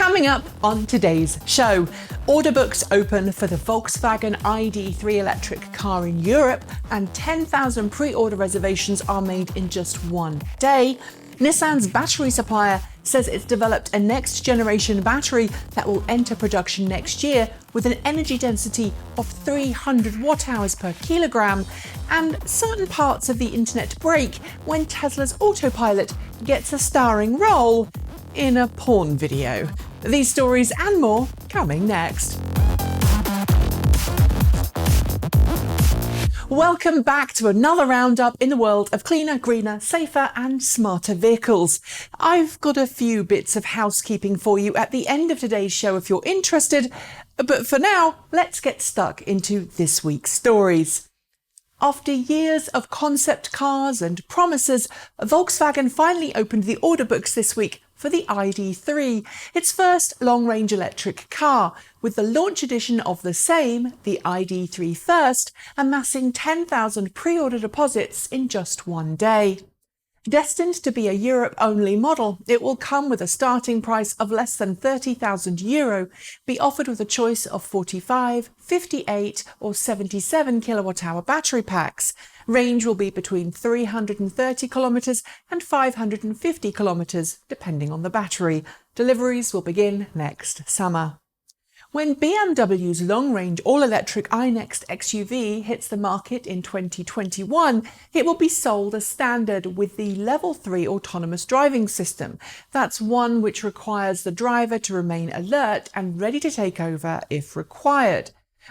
Coming up on today's show, order books open for the Volkswagen ID.3 electric car in Europe, and 10,000 pre-order reservations are made in just one day. Nissan's battery supplier says it's developed a next-generation battery that will enter production next year with an energy density of 300 watt-hours per kilogram, and certain parts of the internet break when Tesla's autopilot gets a starring role in a porn video. These stories and more coming next. Welcome back to another roundup in the world of cleaner, greener, safer and smarter vehicles. I've got a few bits of housekeeping for you at the end of today's show if you're interested, but for now, let's get stuck into this week's stories. After years of concept cars and promises, Volkswagen finally opened the order books this week for the ID.3, its first long-range electric car, with the launch edition of the same, the ID.3 First, amassing 10,000 pre-order deposits in just one day. Destined to be a Europe-only model, it will come with a starting price of less than €30,000, be offered with a choice of 45, 58 or 77 kilowatt-hour battery packs. Range will be between 330 kilometres and 550 kilometres, depending on the battery. Deliveries will begin next summer. When BMW's long-range all-electric iNext XUV hits the market in 2021, it will be sold as standard with the Level 3 autonomous driving system. That's one which requires the driver to remain alert and ready to take over if required.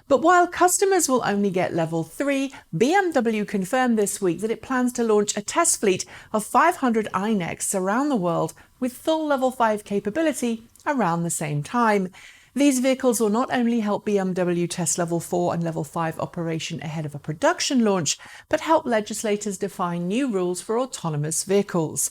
But while customers will only get Level 3, BMW confirmed this week that it plans to launch a test fleet of 500 iNexts around the world with full Level 5 capability around the same time. These vehicles will not only help BMW test Level 4 and Level 5 operation ahead of a production launch, but help legislators define new rules for autonomous vehicles.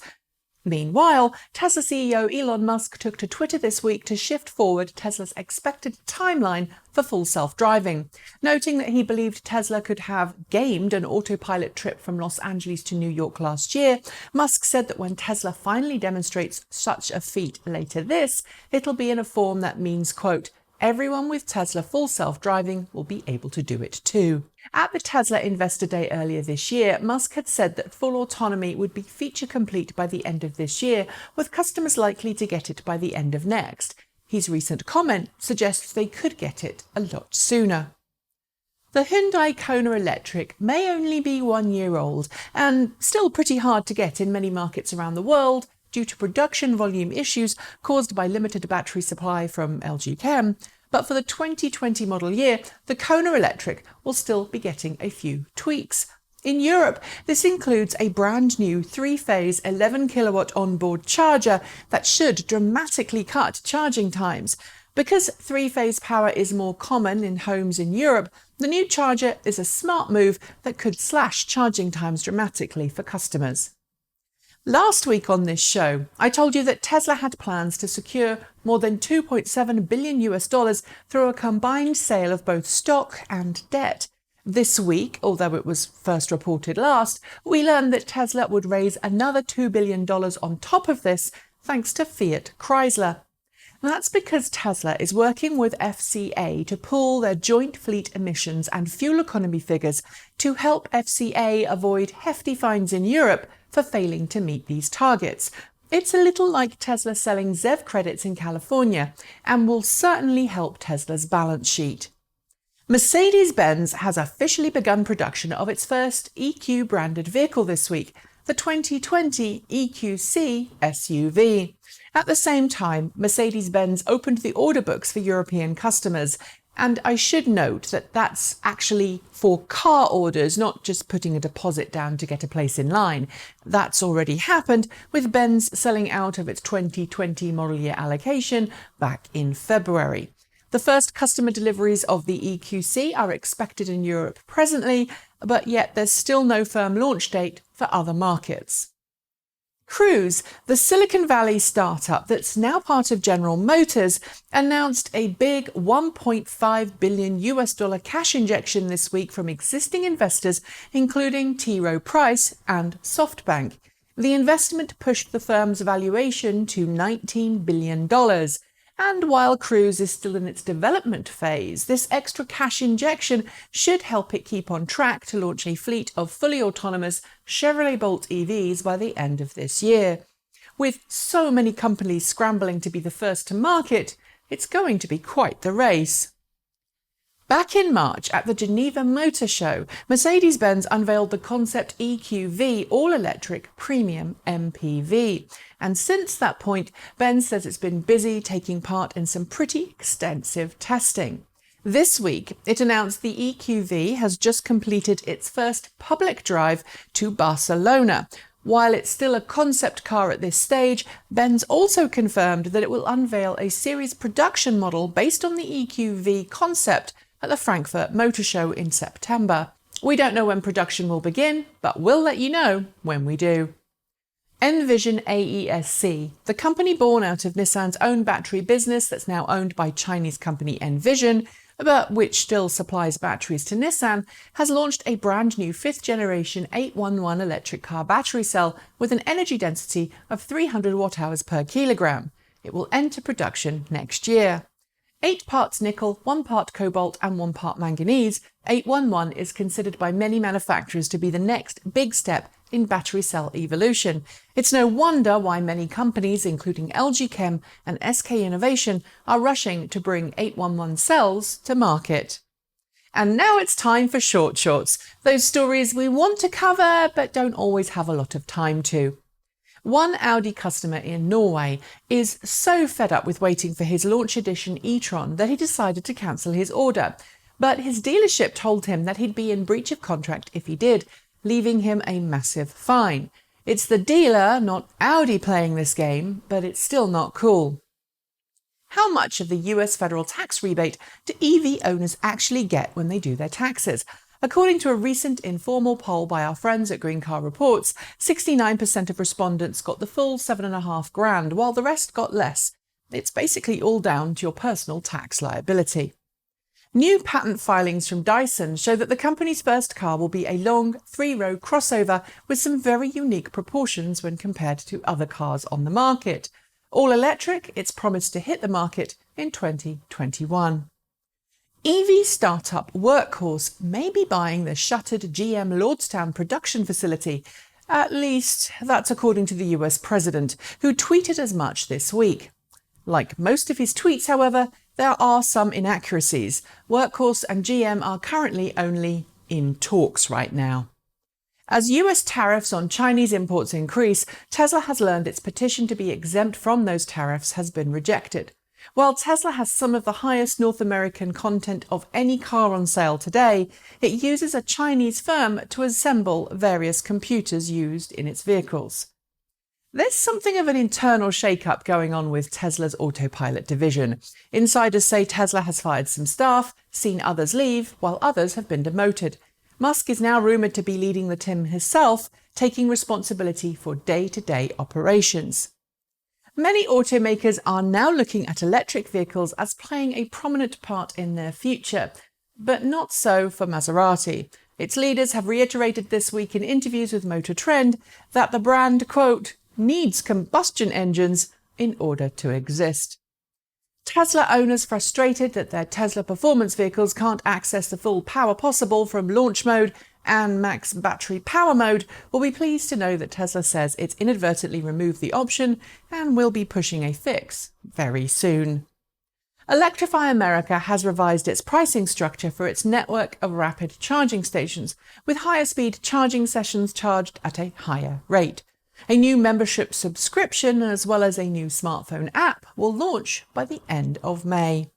Meanwhile, Tesla CEO Elon Musk took to Twitter this week to shift forward Tesla's expected timeline for full self-driving. Noting that he believed Tesla could have gamed an autopilot trip from Los Angeles to New York last year, Musk said that when Tesla finally demonstrates such a feat later it'll be in a form that means, quote, everyone with Tesla full self-driving will be able to do it too. At the Tesla Investor Day earlier this year, Musk had said that full autonomy would be feature complete by the end of this year, with customers likely to get it by the end of next. His recent comment suggests they could get it a lot sooner. The Hyundai Kona Electric may only be 1 year old and still pretty hard to get in many markets around the world due to production volume issues caused by limited battery supply from LG Chem, but for the 2020 model year, the Kona Electric will still be getting a few tweaks. In Europe, this includes a brand new 3-phase 11 kilowatt onboard charger that should dramatically cut charging times. Because 3-phase power is more common in homes in Europe, the new charger is a smart move that could slash charging times dramatically for customers. Last week on this show, I told you that Tesla had plans to secure more than $2.7 billion through a combined sale of both stock and debt. This week, although it was first reported last, we learned that Tesla would raise another $2 billion on top of this, thanks to Fiat Chrysler. That's because Tesla is working with FCA to pool their joint fleet emissions and fuel economy figures to help FCA avoid hefty fines in Europe for failing to meet these targets. It's a little like Tesla selling ZEV credits in California and will certainly help Tesla's balance sheet. Mercedes-Benz has officially begun production of its first EQ-branded vehicle this week, the 2020 EQC SUV. At the same time, Mercedes-Benz opened the order books for European customers. And I should note that that's actually for car orders, not just putting a deposit down to get a place in line. That's already happened, with Benz selling out of its 2020 model year allocation back in February. The first customer deliveries of the EQC are expected in Europe presently, but yet there's still no firm launch date for other markets. Cruise, the Silicon Valley startup that's now part of General Motors, announced a big $1.5 billion cash injection this week from existing investors, including T. Rowe Price and SoftBank. The investment pushed the firm's valuation to $19 billion. And while Cruise is still in its development phase, this extra cash injection should help it keep on track to launch a fleet of fully autonomous Chevrolet Bolt EVs by the end of this year. With so many companies scrambling to be the first to market, it's going to be quite the race. Back in March at the Geneva Motor Show, Mercedes-Benz unveiled the concept EQV all-electric premium MPV. And since that point, Benz says it's been busy taking part in some pretty extensive testing. This week, it announced the EQV has just completed its first public drive to Barcelona. While it's still a concept car at this stage, Benz also confirmed that it will unveil a series production model based on the EQV concept at the Frankfurt Motor Show in September. We don't know when production will begin, but we'll let you know when we do. Envision AESC, the company born out of Nissan's own battery business that's now owned by Chinese company Envision, but which still supplies batteries to Nissan, has launched a brand new 5th generation 811 electric car battery cell with an energy density of 300 watt-hours per kilogram. It will enter production next year. 8 parts nickel, 1 part cobalt and 1 part manganese, 811 is considered by many manufacturers to be the next big step in battery cell evolution. It's no wonder why many companies, including LG Chem and SK Innovation, are rushing to bring 811 cells to market. And now it's time for short shorts, those stories we want to cover but don't always have a lot of time to. One Audi customer in Norway is so fed up with waiting for his launch edition e-tron that he decided to cancel his order. But his dealership told him that he'd be in breach of contract if he did, leaving him a massive fine. It's the dealer, not Audi, playing this game, but it's still not cool. How much of the US federal tax rebate do EV owners actually get when they do their taxes? According to a recent informal poll by our friends at Green Car Reports, 69% of respondents got the full $7,500, while the rest got less. It's basically all down to your personal tax liability. New patent filings from Dyson show that the company's first car will be a long 3-row crossover with some very unique proportions when compared to other cars on the market. All electric, it's promised to hit the market in 2021. EV startup Workhorse may be buying the shuttered GM Lordstown production facility. At least, that's according to the US president, who tweeted as much this week. Like most of his tweets, however, there are some inaccuracies. Workhorse and GM are currently only in talks right now. As US tariffs on Chinese imports increase, Tesla has learned its petition to be exempt from those tariffs has been rejected. While Tesla has some of the highest North American content of any car on sale today, it uses a Chinese firm to assemble various computers used in its vehicles. There's something of an internal shake-up going on with Tesla's autopilot division. Insiders say Tesla has fired some staff, seen others leave, while others have been demoted. Musk is now rumoured to be leading the team himself, taking responsibility for day-to-day operations. Many automakers are now looking at electric vehicles as playing a prominent part in their future, but not so for Maserati. Its leaders have reiterated this week in interviews with Motor Trend that the brand, quote, needs combustion engines in order to exist. Tesla owners frustrated that their Tesla performance vehicles can't access the full power possible from launch mode and max battery power mode will be pleased to know that Tesla says it's inadvertently removed the option and will be pushing a fix very soon. Electrify America has revised its pricing structure for its network of rapid charging stations, with higher speed charging sessions charged at a higher rate. A new membership subscription as well as a new smartphone app will launch by the end of May.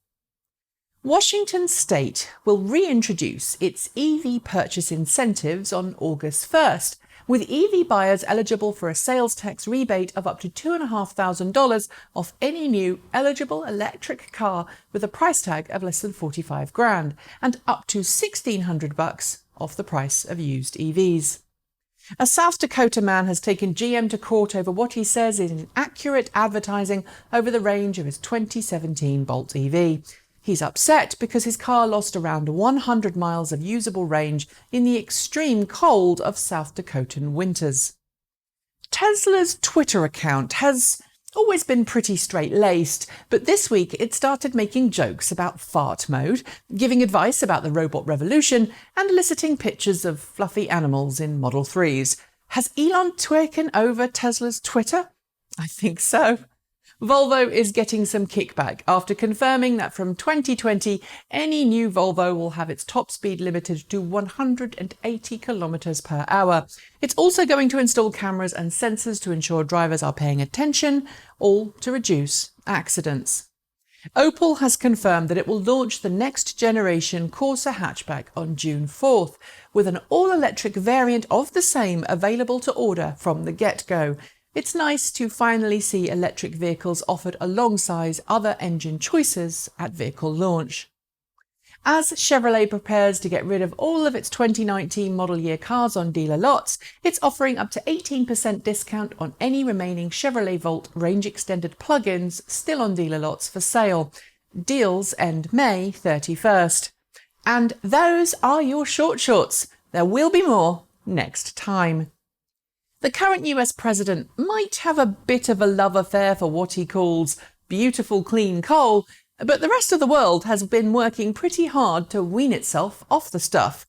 Washington State will reintroduce its EV purchase incentives on August 1st, with EV buyers eligible for a sales tax rebate of up to $2,500 off any new eligible electric car with a price tag of less than $45,000 and up to $1,600 off the price of used EVs. A South Dakota man has taken GM to court over what he says is inaccurate advertising over the range of his 2017 Bolt EV. He's upset because his car lost around 100 miles of usable range in the extreme cold of South Dakotan winters. Tesla's Twitter account has always been pretty straight-laced, but this week it started making jokes about fart mode, giving advice about the robot revolution, and eliciting pictures of fluffy animals in Model 3s. Has Elon taken over Tesla's Twitter? I think so. Volvo is getting some kickback after confirming that from 2020, any new Volvo will have its top speed limited to 180 kilometers per hour. It's also going to install cameras and sensors to ensure drivers are paying attention, all to reduce accidents. Opel has confirmed that it will launch the next generation Corsa hatchback on June 4th, with an all-electric variant of the same available to order from the get-go. It's nice to finally see electric vehicles offered alongside other engine choices at vehicle launch. As Chevrolet prepares to get rid of all of its 2019 model year cars on dealer lots, it's offering up to 18% discount on any remaining Chevrolet Volt range extended plug-ins still on dealer lots for sale. Deals end May 31st. And those are your shorts. There will be more next time. The current US president might have a bit of a love affair for what he calls beautiful clean coal, but the rest of the world has been working pretty hard to wean itself off the stuff.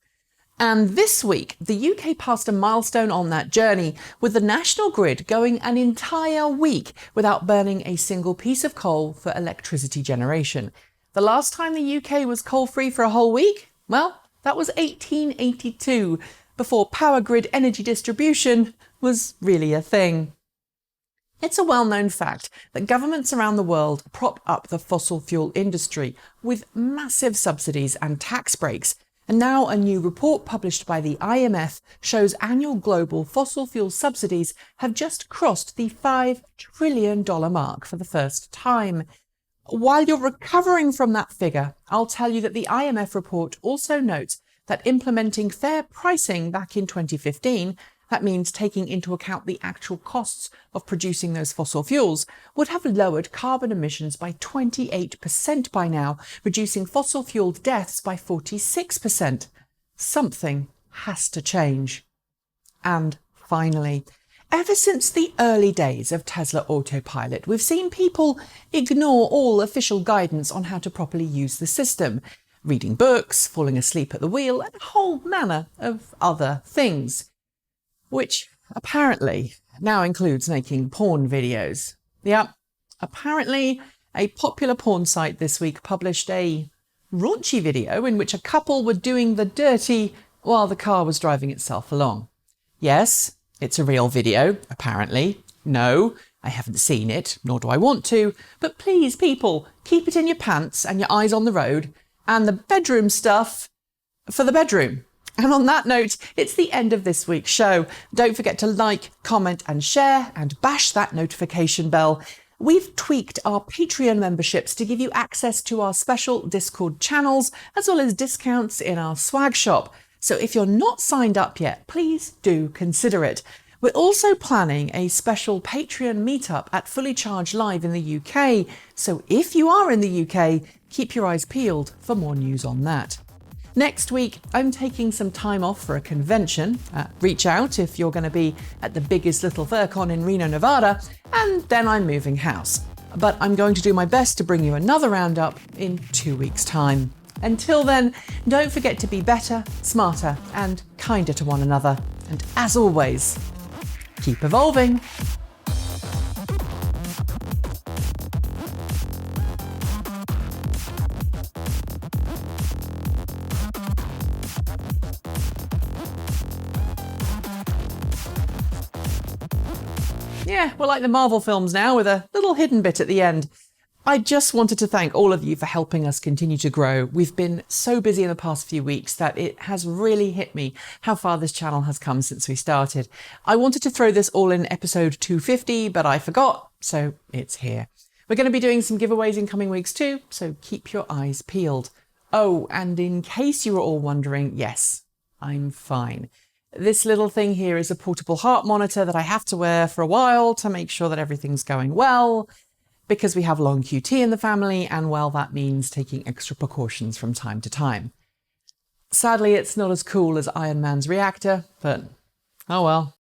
And this week, the UK passed a milestone on that journey, with the national grid going an entire week without burning a single piece of coal for electricity generation. The last time the UK was coal-free for a whole week? Well, that was 1882, before power grid energy distribution was really a thing. It's a well-known fact that governments around the world prop up the fossil fuel industry with massive subsidies and tax breaks, and now a new report published by the IMF shows annual global fossil fuel subsidies have just crossed the $5 trillion mark for the first time. While you're recovering from that figure, I'll tell you that the IMF report also notes that implementing fair pricing back in 2015, that means taking into account the actual costs of producing those fossil fuels, would have lowered carbon emissions by 28% by now, reducing fossil fueled deaths by 46%. Something has to change. And finally, ever since the early days of Tesla Autopilot, we've seen people ignore all official guidance on how to properly use the system, reading books, falling asleep at the wheel, and a whole manner of other things. Which apparently now includes making porn videos. Yep, apparently a popular porn site this week published a raunchy video in which a couple were doing the dirty while the car was driving itself along. Yes, it's a real video, apparently. No, I haven't seen it, nor do I want to, but please, people, keep it in your pants and your eyes on the road, and the bedroom stuff for the bedroom. And on that note, it's the end of this week's show. Don't forget to like, comment and share, and bash that notification bell. We've tweaked our Patreon memberships to give you access to our special Discord channels, as well as discounts in our swag shop. So if you're not signed up yet, please do consider it. We're also planning a special Patreon meetup at Fully Charged Live in the UK. So if you are in the UK, keep your eyes peeled for more news on that. Next week, I'm taking some time off for a convention. Reach out if you're going to be at the biggest little FurCon in Reno, Nevada, and then I'm moving house. But I'm going to do my best to bring you another roundup in 2 weeks' time. Until then, don't forget to be better, smarter, and kinder to one another. And as always, keep evolving. Yeah, we're like the Marvel films now, with a little hidden bit at the end. I just wanted to thank all of you for helping us continue to grow. We've been so busy in the past few weeks that it has really hit me how far this channel has come since we started. I wanted to throw this all in episode 250, but I forgot, so it's here. We're going to be doing some giveaways in coming weeks too, so keep your eyes peeled. Oh, and in case you were all wondering, yes, I'm fine. This little thing here is a portable heart monitor that I have to wear for a while to make sure that everything's going well, because we have long QT in the family, and well, that means taking extra precautions from time to time. Sadly, it's not as cool as Iron Man's reactor, but oh well.